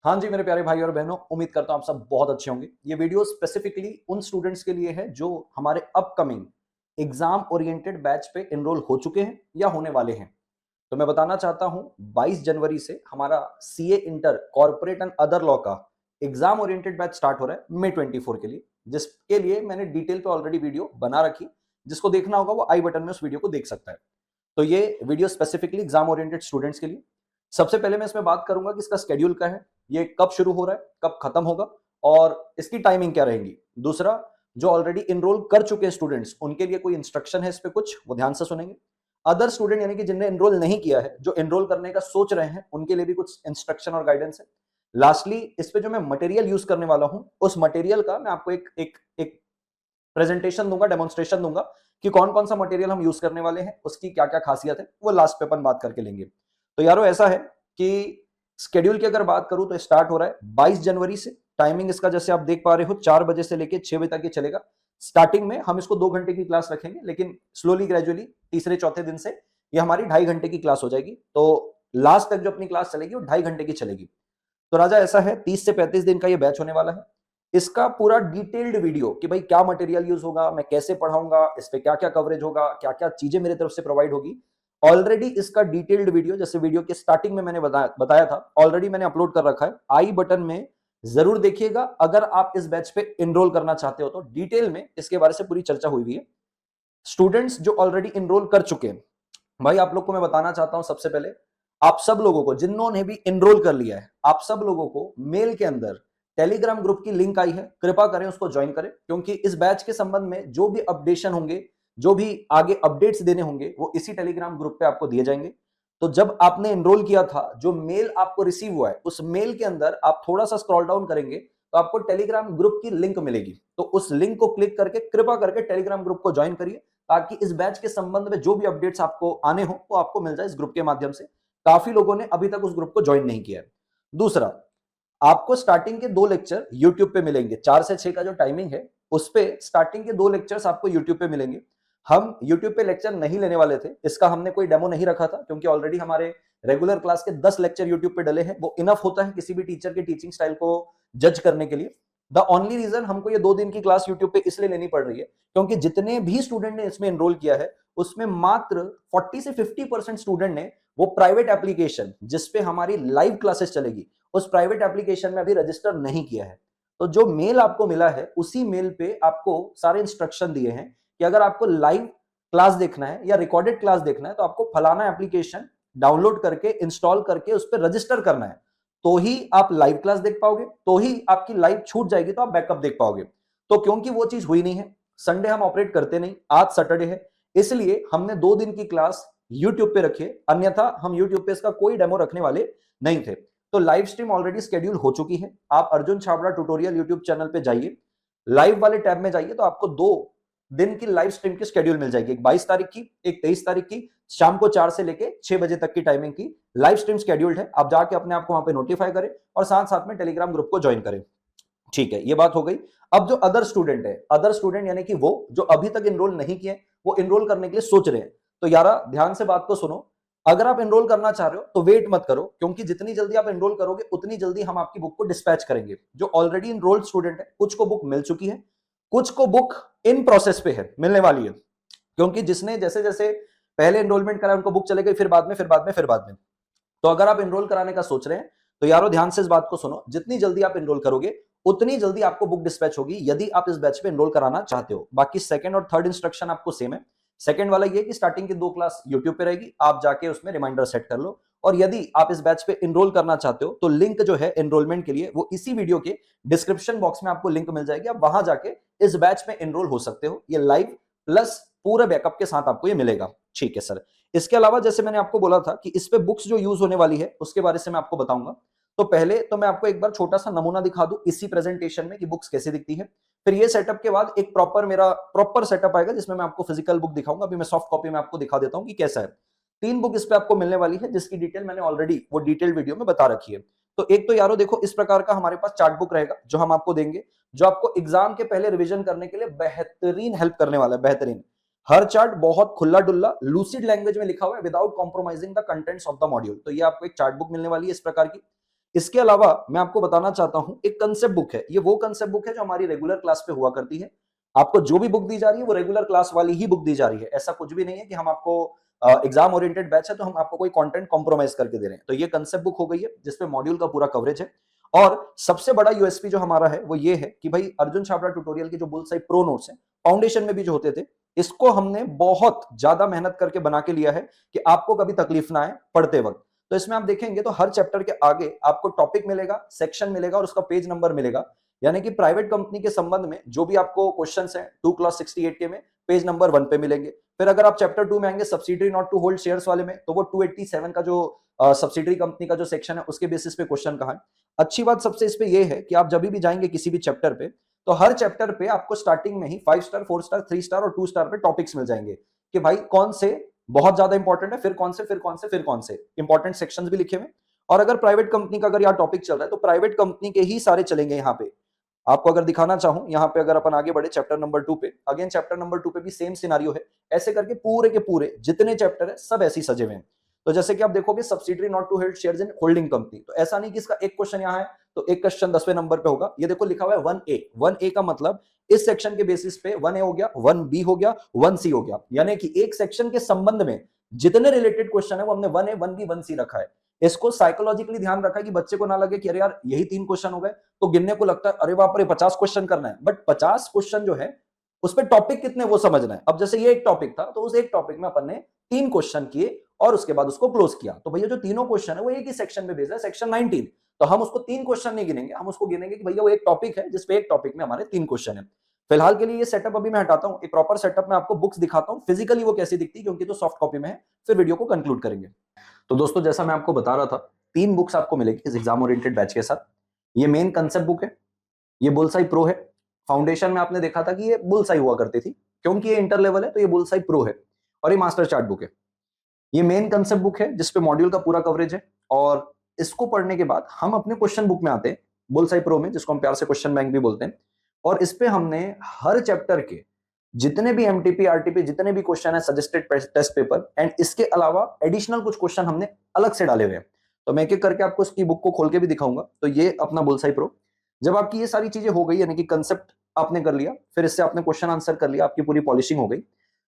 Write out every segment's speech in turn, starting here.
हाँ जी मेरे प्यारे भाई और बहनों, उम्मीद करता हूँ आप सब बहुत अच्छे होंगे। ये वीडियो स्पेसिफिकली उन स्टूडेंट्स के लिए है जो हमारे अपकमिंग एग्जाम ओरिएंटेड बैच पे एनरोल हो चुके हैं या होने वाले हैं। तो मैं बताना चाहता हूँ 22 जनवरी से हमारा CA inter corporate and other law का एग्जाम ओरिएंटेड बैच स्टार्ट हो रहा है मई 24 के लिए, जिसके लिए मैंने डिटेल पे ऑलरेडी वीडियो बना रखी। जिसको देखना होगा वो आई बटन में उस वीडियो को देख सकता है। तो ये video specifically exam oriented students के लिए। सबसे पहले मैं इसमें बात करूंगा कि इसका स्केड्यूल क्या है, ये कब शुरू हो रहा है, कब खत्म होगा और इसकी टाइमिंग क्या रहेगी। दूसरा, जो ऑलरेडी इनरोल कर चुके स्टूडेंट्स उनके लिए कोई इंस्ट्रक्शन है इस पे कुछ, वो ध्यान से सुनेंगे। अदर स्टूडेंट यानी कि जिनने इनरोल नहीं किया है, जो इनरोल करने का सोच रहे हैं, उनके लिए भी कुछ इंस्ट्रक्शन और गाइडेंस है। लास्टली, इस पे जो मैं मटेरियल यूज करने वाला हूं, उस मटेरियल का मैं आपको एक प्रेजेंटेशन दूंगा, डेमोन्स्ट्रेशन दूंगा कि कौन कौन सा मटेरियल हम यूज करने वाले हैं, उसकी क्या क्या खासियत है, वो लास्ट पे अपन बात करके लेंगे। तो यारो ऐसा है कि स्केड्यूल की अगर बात करूं तो स्टार्ट हो रहा है 22 जनवरी से। टाइमिंग इसका जैसे आप देख पा रहे हो 4 बजे से लेके 6 बजे तक ये चलेगा। स्टार्टिंग में हम इसको 2 घंटे की क्लास रखेंगे, लेकिन स्लोली ग्रेजुअली तीसरे चौथे दिन से ये हमारी 2.5 घंटे की क्लास हो जाएगी। तो लास्ट तक जो अपनी क्लास चलेगी वो 2.5 घंटे की चलेगी। तो राजा ऐसा है, 30 से 35 दिन का ये बैच होने वाला है। इसका पूरा डिटेल्ड वीडियो कि भाई क्या मटेरियल यूज होगा, मैं कैसे पढ़ाऊंगा, इस पे क्या क्या कवरेज होगा, क्या क्या चीजें मेरी तरफ से प्रोवाइड होगी, ऑलरेडी इसका डिटेल्ड वीडियो जैसे वीडियो के स्टार्टिंग में मैंने बताया था, ऑलरेडी मैंने अपलोड कर रखा है। आई बटन में जरूर देखिएगा। अगर आप इस बैच पे एनरोल करना चाहते हो तो डिटेल में इसके बारे से पूरी चर्चा हुई हुई है। स्टूडेंट्स जो ऑलरेडी एनरोल कर चुके हैं, भाई आप लोग को मैं बताना चाहता हूं सबसे पहले, आप सब लोगों को जिन्होंने भी एनरोल कर लिया है, आप सब लोगों को मेल के अंदर टेलीग्राम ग्रुप की लिंक आई है। कृपा करें उसको ज्वाइन करें, क्योंकि इस बैच के संबंध में जो भी अपडेशन होंगे, जो भी आगे अपडेट्स देने होंगे, वो इसी टेलीग्राम ग्रुप पे आपको दिए जाएंगे। तो जब आपने एनरोल किया था, जो मेल आपको रिसीव हुआ है, उस मेल के अंदर आप थोड़ा सा स्क्रॉल डाउन करेंगे तो आपको टेलीग्राम ग्रुप की लिंक मिलेगी। तो उस लिंक को क्लिक करके कृपा करके टेलीग्राम ग्रुप को ज्वाइन करिए, ताकि इस बैच के संबंध में जो भी अपडेट्स आपको आने हो वो आपको मिल जाए इस ग्रुप के माध्यम से। काफी लोगों ने अभी तक उस ग्रुप को ज्वाइन नहीं किया है। दूसरा, आपको स्टार्टिंग के 2 लेक्चर यूट्यूब पे मिलेंगे। 4 से 6 का जो टाइमिंग है, उस पे स्टार्टिंग के 2 लेक्चर्स आपको यूट्यूब पे मिलेंगे। हम यूट्यूब पे लेक्चर नहीं लेने वाले थे, इसका हमने कोई डेमो नहीं रखा था, क्योंकि ऑलरेडी हमारे रेगुलर क्लास के 10 लेक्चर यूट्यूब पे डले हैं। वो इनफ होता है किसी भी टीचर के टीचिंग स्टाइल को जज करने के लिए। द ओनली रीजन हमको ये 2 दिन की क्लास यूट्यूब पे इसलिए लेनी पड़ रही है, क्योंकि जितने भी स्टूडेंट ने इसमें एनरोल किया है, उसमें मात्र 40 से 50% स्टूडेंट ने वो प्राइवेट एप्लीकेशन जिसपे हमारी लाइव क्लासेस चलेगी, उस प्राइवेट एप्लीकेशन में अभी रजिस्टर नहीं किया है। तो जो मेल आपको मिला है, उसी मेल पे आपको सारे इंस्ट्रक्शन दिए हैं कि अगर आपको लाइव क्लास देखना है या रिकॉर्डेड क्लास देखना है, तो आपको फलाना एप्लीकेशन डाउनलोड करके इंस्टॉल करके उस पर रजिस्टर करना है। तो ही आप लाइव क्लास देख पाओगे, तो ही आपकी लाइव छूट जाएगी तो आप बैकअप देख पाओगे। तो क्योंकि वो चीज हुई नहीं है, संडे हम ऑपरेट करते नहीं, आज सैटरडे है, इसलिए हमने 2 दिन की क्लास यूट्यूब पे रखी है। अन्यथा हम यूट्यूब पे इसका कोई डेमो रखने वाले नहीं थे। तो लाइव स्ट्रीम ऑलरेडी शेड्यूल हो चुकी है। आप Arjun Chhabra tutorial YouTube channel पे जाइए, लाइव वाले टैब में जाइए, तो आपको 2 दिन की लाइव स्ट्रीम की शेड्यूल मिल जाएगी। एक 22 तारीख की, एक 23 तारीख की, शाम को 4 से लेके 6 बजे तक की टाइमिंग की लाइव स्ट्रीम शेड्यूल्ड है। आप जाके अपने आप को वहां पे नोटिफाई करें और साथ साथ में टेलीग्राम ग्रुप को ज्वाइन करें। ठीक है, ये बात हो गई। अब जो अदर स्टूडेंट है, अदर स्टूडेंट यानी कि वो जो अभी तक एनरोल नहीं किए, वो एनरोल करने के लिए सोच रहे हैं, तो यारा ध्यान से बात को सुनो। अगर आप एनरोल करना चाह रहे हो तो वेट मत करो, क्योंकि जितनी जल्दी आप एनरोल करोगे उतनी जल्दी हम आपकी बुक को डिस्पैच करेंगे। जो ऑलरेडी एनरोल्ड स्टूडेंट है, कुछ को बुक मिल चुकी है, कुछ को बुक इन प्रोसेस पे है, मिलने वाली है। क्योंकि जिसने जैसे जैसे पहले एनरोलमेंट करा उनको बुक चले गई, फिर बाद में, फिर बाद में, फिर बाद में। तो अगर आप एनरोल कराने का सोच रहे हैं तो यारो ध्यान से इस बात को सुनो, जितनी जल्दी आप एनरोल करोगे उतनी जल्दी आपको बुक डिस्पैच होगी, यदि आप इस बैच पे एनरोल कराना चाहते हो। बाकी सेकंड और थर्ड इंस्ट्रक्शन आपको सेम है। सेकंड वाला ये कि स्टार्टिंग की 2 क्लास यूट्यूब पे रहेगी, आप जाके उसमें रिमाइंडर सेट कर लो। और यदि आप इस बैच पे एनरोल करना चाहते हो तो लिंक जो है एनरोलमेंट के लिए, वो इसी वीडियो के डिस्क्रिप्शन बॉक्स में आपको लिंक मिल जाएगी। आप वहां जाके इस बैच में एनरोल हो सकते हो। ये लाइव प्लस पूरे बैकअप के साथ आपको ये मिलेगा। ठीक है सर। इसके अलावा जैसे मैंने आपको बोला था कि इस पे बुक्स जो यूज होने वाली है उसके बारे से मैं आपको बताऊंगा। तो पहले तो मैं आपको एक बार छोटा सा नमूना दिखा दूं इसी प्रेजेंटेशन में कि बुक्स कैसे दिखती है। फिर ये सेटअप के बाद एक मेरा प्रॉपर सेटअप आएगा, जिसमें मैं आपको फिजिकल बुक दिखाऊंगा। अभी मैं सॉफ्ट कॉपी में आपको दिखा देता हूं कि कैसा है। 3 बुक इस पे आपको मिलने वाली है, जिसकी डिटेल मैंने ऑलरेडी वो डिटेल वीडियो में बता रखी है। तो एक तो यारो देखो, इस प्रकार का हमारे पास चार्ट बुक रहेगा जो हम आपको देंगे, जो आपको एग्जाम के पहले रिविजन करने के लिए बेहतरीन हेल्प करने वाला है। बेहतरीन हर चार्ट बहुत खुला डुल्ला लूसिड लैंग्वेज में लिखा हुआ है, without compromising the contents of the module. तो ये आपको एक चार्ट बुक मिलने वाली है इस प्रकार की। इसके अलावा मैं आपको बताना चाहता हूं, एक कंसेप्ट बुक है। ये वो कंसेप्ट बुक है जो हमारी रेगुलर क्लास पे हुआ करती है। आपको जो भी बुक दी जा रही है वो रेगुलर क्लास वाली ही बुक दी जा रही है। ऐसा कुछ भी नहीं है कि हम आपको एग्जाम ओरिएंटेड बैच है तो हम आपको कोई कंटेंट कॉम्प्रोमाइज करके दे रहे हैं। तो ये कंसेप्ट बुक हो गई है जिसपे मॉड्यूल का पूरा कवरेज है। और सबसे बड़ा यूएसपी जो हमारा है वो ये है कि भाई अर्जुन छाबड़ा ट्यूटोरियल के जो बुलसाई प्रो नोट्स हैं, फाउंडेशन में भी जो होते थे, इसको हमने बहुत ज्यादा मेहनत करके बना के लिया है कि आपको कभी तकलीफ ना आए पढ़ते वक्त। तो इसमें आप देखेंगे तो हर चैप्टर के आगे आपको टॉपिक मिलेगा, सेक्शन मिलेगा और उसका पेज नंबर मिलेगा। यानी कि प्राइवेट कंपनी के संबंध में जो भी आपको क्वेश्चंस हैं 2 क्लास 68 के में पेज नंबर 1 पे मिलेंगे। फिर अगर आप चैप्टर 2 में आएंगे subsidiary not to hold shares वाले में, तो वो 287 का जो सब्सिडरी कंपनी का जो सेक्शन है उसके बेसिस पे क्वेश्चन कहा है। अच्छी बात सबसे इस पे ये है कि आप जब भी जाएंगे किसी भी चैप्टर पे, तो हर चैप्टर पे आपको स्टार्टिंग में ही 5 स्टार, 4 स्टार, 3 स्टार और 2 स्टार पे टॉपिक्स मिल जाएंगे कि भाई कौन से बहुत ज्यादा इंपॉर्टेंट है, फिर कौन से, फिर कौन से, फिर कौन से इंपॉर्टेंट सेक्शंस भी लिखे हुए। और अगर प्राइवेट कंपनी का अगर यहाँ टॉपिक चल रहा है तो प्राइवेट कंपनी के ही सारे चलेंगे। यहाँ पे आपको अगर दिखाना चाहूं, यहाँ पे अगर अपन आगे बढ़े चैप्टर नंबर 2 पे, अगेन चैप्टर नंबर 2 पे भी सेम सिनारियो है। ऐसे करके पूरे के पूरे जितने चैप्टर है सब ऐसे ही सजे हुए हैं। तो जैसे कि आप देखोगे subsidiary not to hold shares in holding company, तो ऐसा नहीं कि इसका एक क्वेश्चन यहाँ है तो एक क्वेश्चन 10वें नंबर पे होगा। ये देखो लिखा हुआ है 1A। 1A का मतलब इस सेक्शन के बेसिस पे 1A हो गया, 1B हो गया, 1C हो गया। यानी कि एक सेक्शन के संबंध में जितने रिलेटेड क्वेश्चन है वो हमने 1A, 1B, 1C रखा है। इसको साइकोलॉजिकली ध्यान रखा है कि बच्चे को ना लगे कि अरे यार यही 3 क्वेश्चन हो गए, तो गिनने को लगता है अरे बाप रे 50 क्वेश्चन करना है। बट 50 क्वेश्चन जो है उस पर टॉपिक कितने वो समझना है। अब जैसे ये एक टॉपिक था तो उस एक टॉपिक में अपन ने 3 क्वेश्चन किए और उसके बाद उसको क्लोज किया। तो भैया जो तीनों क्वेश्चन है वो एक ही सेक्शन में बेस्ड है, सेक्शन 19। तो हम उसको 3 क्वेश्चन नहीं गिनेंगे, हम उसको गिनेंगे कि भैया वो एक टॉपिक है जिसपे एक टॉपिक में हमारे 3 क्वेश्चन है। फिलहाल के लिए ये सेटअप अभी मैं हटाता हूं, एक प्रॉपर सेटअप में आपको बुक्स दिखाता हूं फिजिकली वो कैसी दिखती है, क्योंकि तो सॉफ्ट कॉपी में है। फिर वीडियो को कंक्लूड करेंगे। तो दोस्तों जैसा मैं आपको बता रहा था, 3 बुक्स आपको मिलेगी इस एग्जाम ओरिएंटेड बैच के साथ। ये मेन कंसेप्ट बुक है, ये बुलसाई प्रो है। फाउंडेशन में आपने देखा था कि ये बुलसाई हुआ करती थी, क्योंकि ये इंटर लेवल है तो ये बुलसाई प्रो है। और ये मास्टर चार्ट बुक है। ये मेन कंसेप्ट बुक है जिसपे मॉड्यूल का पूरा कवरेज है। और इसको पढ़ने के बाद हम अपने क्वेश्चन बुक में आते हैं, बुलसाई प्रो में, जिसको हम प्यार से क्वेश्चन बैंक भी बोलते हैं। और इस पे हमने हर चैप्टर के जितने भी एमटीपी आरटीपी जितने भी क्वेश्चन है, सजेस्टेड टेस्ट पेपर एंड इसके अलावा एडिशनल कुछ क्वेश्चन हमने अलग से डाले हुए हैं। तो मैं एक एक करके आपको इसकी बुक को खोल के भी दिखाऊंगा। तो ये अपना बुलसाई प्रो। जब आपकी ये सारी चीजें हो गई, यानी कि कंसेप्ट आपने कर लिया, फिर इससे आपने क्वेश्चन आंसर कर लिया, आपकी पूरी पॉलिशिंग हो गई,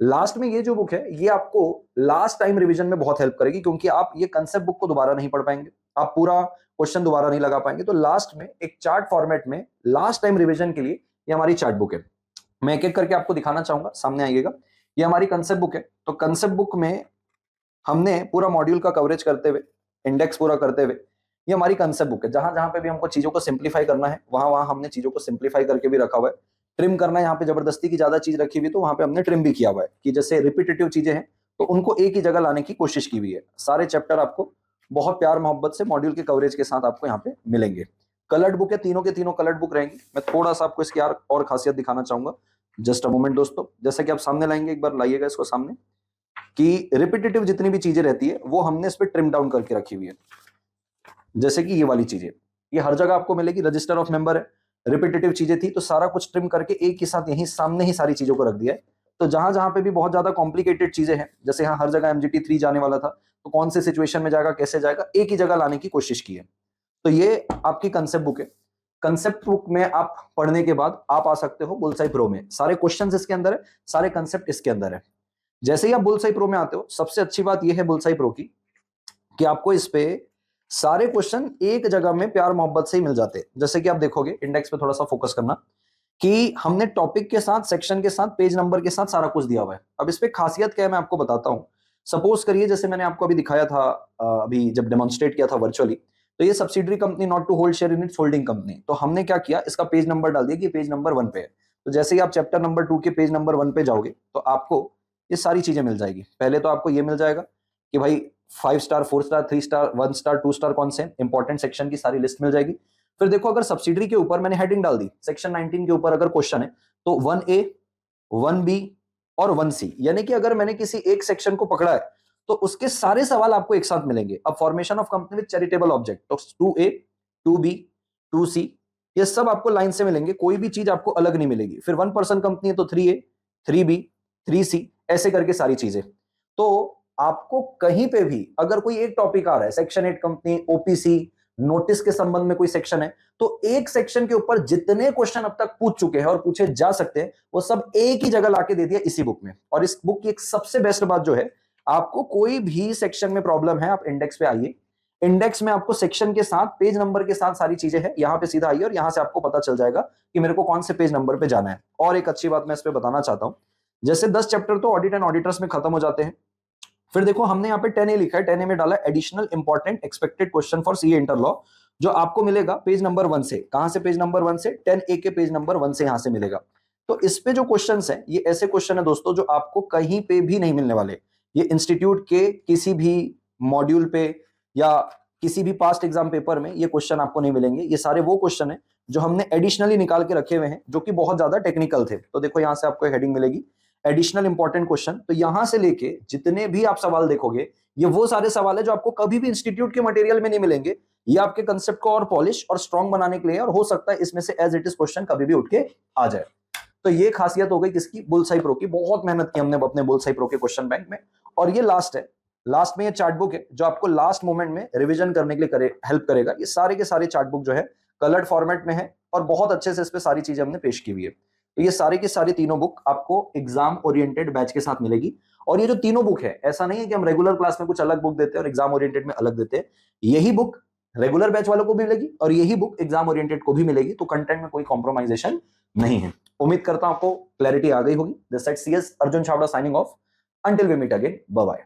लास्ट में ये जो बुक है ये आपको लास्ट टाइम रिवीजन में बहुत हेल्प करेगी, क्योंकि आप ये कंसेप्ट बुक को दोबारा नहीं पढ़ पाएंगे, आप पूरा क्वेश्चन दोबारा नहीं लगा पाएंगे। तो लास्ट में एक चार्ट फॉर्मेट में लास्ट टाइम रिवीजन के लिए ये हमारी चार्ट बुक है। मैं एक एक करके आपको दिखाना चाहूंगा, सामने आइएगा। ये हमारी कंसेप्ट बुक है। तो कंसेप्ट बुक में हमने पूरा मॉड्यूल का कवरेज करते हुए, इंडेक्स पूरा करते हुए, ये हमारी कंसेप्ट बुक है। जहां जहां पे भी हमको चीजों को सिंप्लीफाई करना है वहां वहां हमने चीजों को सिंप्लीफाई करके भी रखा हुआ है। ट्रिम करना है, यहाँ पे जबरदस्ती की ज्यादा चीज रखी हुई तो वहां पे हमने ट्रिम भी किया हुआ है, कि जैसे रिपीटेटिव चीजें हैं तो उनको एक ही जगह लाने की कोशिश की हुई है। सारे चैप्टर आपको बहुत प्यार मोहब्बत से मॉड्यूल के कवरेज के साथ आपको यहाँ पे मिलेंगे। कलर्ड बुक है, तीनों के तीनों कलर्ड बुक रहेंगी। मैं थोड़ा सा आपको इसकी और खासियत दिखाना चाहूंगा। जस्ट अ मोमेंट दोस्तों, जैसे कि आप सामने लाएंगे, एक बार लाइएगा इसको सामने, कि रिपीटेटिव जितनी भी चीजें रहती है वो हमने इस पर ट्रिम डाउन करके रखी हुई है। जैसे कि ये वाली चीजें, ये हर जगह आपको मिलेगी। रजिस्टर ऑफ मेंबर है, रिपीटेटिव चीजें थी तो सारा कुछ ट्रिम करके एक ही साथ यहीं सामने ही सारी चीजों को रख दिया है। तो जहां जहां पे भी बहुत ज्यादा कॉम्प्लिकेटेड चीजें हैं, जैसे यहाँ हर जगह एमजीटी 3 जाने वाला था, तो कौन से सिचुएशन में जाएगा, कैसे जाएगा, एक ही जगह लाने की कोशिश की है। तो ये आपकी कंसेप्ट बुक है। कंसेप्ट बुक में आप पढ़ने के बाद आप आ सकते हो बुलसाई प्रो में। सारे क्वेश्चंस इसके अंदर है, सारे कंसेप्ट इसके अंदर है। जैसे ही आप बुलसाई प्रो में आते हो, सबसे अच्छी बात यह है बुलसाई प्रो की कि आपको इस पे सारे क्वेश्चन एक जगह में प्यार मोहब्बत से ही मिल जाते हैं। जैसे कि आप देखोगे, इंडेक्स पे थोड़ा सा फोकस करना, कि हमने टॉपिक के साथ, सेक्शन के साथ, पेज नंबर के साथ सारा कुछ दिया हुआ है। अब इस पे खासियत क्या है मैं आपको बताता हूं। सपोज करिए, जैसे मैंने आपको अभी दिखाया था, अभी जब डेमोन्स्ट्रेट किया था वर्चुअली, तो ये subsidiary company not to hold share in its holding company. तो हमने क्या किया, इसका पेज नंबर डाल दिया कि पेज नंबर 1 पे है। तो जैसे ही आप चैप्टर नंबर 2 के पेज नंबर 1 पे जाओगे तो आपको ये सारी चीजें मिल जाएगी। पहले तो आपको ये मिल जाएगा कि भाई 5 star, 4 star, 3 star, 1 star, 2 star कौन से इंपॉर्टेंट सेक्शन की सारी लिस्ट मिल जाएगी। फिर देखो, अगर सब्सिडरी के ऊपर मैंने हेडिंग डाल दी, सेक्शन 19 के ऊपर अगर क्वेश्चन है तो 1A, 1B और 1C, यानी कि अगर मैंने किसी एक सेक्शन को पकड़ा है तो उसके सारे सवाल आपको एक साथ मिलेंगे। अब formation of company with charitable object, तो 2A, 2B, 2C, ये सब आपको लाइन से मिलेंगे, कोई भी चीज आपको अलग नहीं मिलेगी। फिर 1% कंपनी है तो 3A, 3B, 3C, ऐसे करके सारी चीजें। तो आपको कहीं पे भी अगर कोई एक टॉपिक आ रहा है, सेक्शन 8 कंपनी, ओपीसी, नोटिस के संबंध में कोई सेक्शन है, तो एक सेक्शन के ऊपर जितने क्वेश्चन अब तक पूछ चुके हैं और पूछे जा सकते हैं वो सब एक ही जगह लाके दे दिया इसी बुक में। और इस बुक की एक सबसे बेस्ट बात जो है, आपको कोई भी सेक्शन में प्रॉब्लम है, आप इंडेक्स पे आइए, इंडेक्स में आपको सेक्शन के साथ पेज नंबर के साथ सारी चीजें हैं, यहां पे सीधा आइए और यहां से आपको पता चल जाएगा कि मेरे को कौन से पेज नंबर पे जाना है। और एक अच्छी बात मैं इस पे बताना चाहता हूं, जैसे 10 चैप्टर तो ऑडिट एंड ऑडिटर्स में खत्म हो जाते हैं, फिर देखो हमने यहाँ पे 10A लिखा है, 10A में डाला additional important expected question for CA inter law, जो आपको मिलेगा पेज नंबर 1 से। कहां से पेज नंबर 1 से? 10A के पेज नंबर 1 से यहां से मिलेगा। तो इस पे जो क्वेश्चंस हैं ये ऐसे क्वेश्चन है दोस्तों जो आपको कहीं पे भी नहीं मिलने वाले। ये इंस्टीट्यूट के किसी भी मॉड्यूल पे या किसी भी पास्ट एग्जाम पेपर में ये क्वेश्चन आपको नहीं मिलेंगे। ये सारे वो क्वेश्चन है जो हमने एडिशनली निकाल के रखे हुए हैं, जो कि बहुत ज्यादा टेक्निकल थे। तो देखो यहां से आपको हेडिंग मिलेगी एडिशनल इंपॉर्टेंट क्वेश्चन, तो यहां से लेके जितने भी आप सवाल देखोगे ये वो सारे सवाल है जो आपको कभी भी इंस्टीट्यूट के मटेरियल में नहीं मिलेंगे। ये आपके कंसेप्ट को और पॉलिश और स्ट्रांग बनाने के लिए, और हो सकता है इसमें से एज इट इज क्वेश्चन कभी भी उठ के आ जाए। तो ये खासियत हो गई किसकी? बुलसाई प्रो की। बहुत मेहनत की हमने अपने बुलसाई प्रो के क्वेश्चन बैंक में। और ये लास्ट है, लास्ट में ये चार्ट बुक है जो आपको लास्ट मोमेंट में रिवीजन करने के लिए हेल्प करेगा। ये सारे के सारे चार्ट बुक जो है कलर्ड फॉर्मेट में है और बहुत अच्छे से इस पे सारी चीजें हमने पेश की हुई है। तो ये सारे के सारे तीनों बुक आपको एग्जाम ओरिएंटेड बैच के साथ मिलेगी। और ये जो तीनों बुक है, ऐसा नहीं है कि हम रेगुलर क्लास में कुछ अलग बुक देते हैं और एग्जाम ओरिएंटेड में अलग देते हैं। यही बुक रेगुलर बैच वालों को भी मिलेगी और यही बुक एग्जाम ओरिएंटेड को भी मिलेगी। तो कंटेंट में कोई कॉम्प्रोमाइजेशन नहीं है। उम्मीद करता हूं आपको क्लैरिटी आ गई होगी। दिस साइड CS अर्जुन छावड़ा signing off. Until we meet again, bye bye.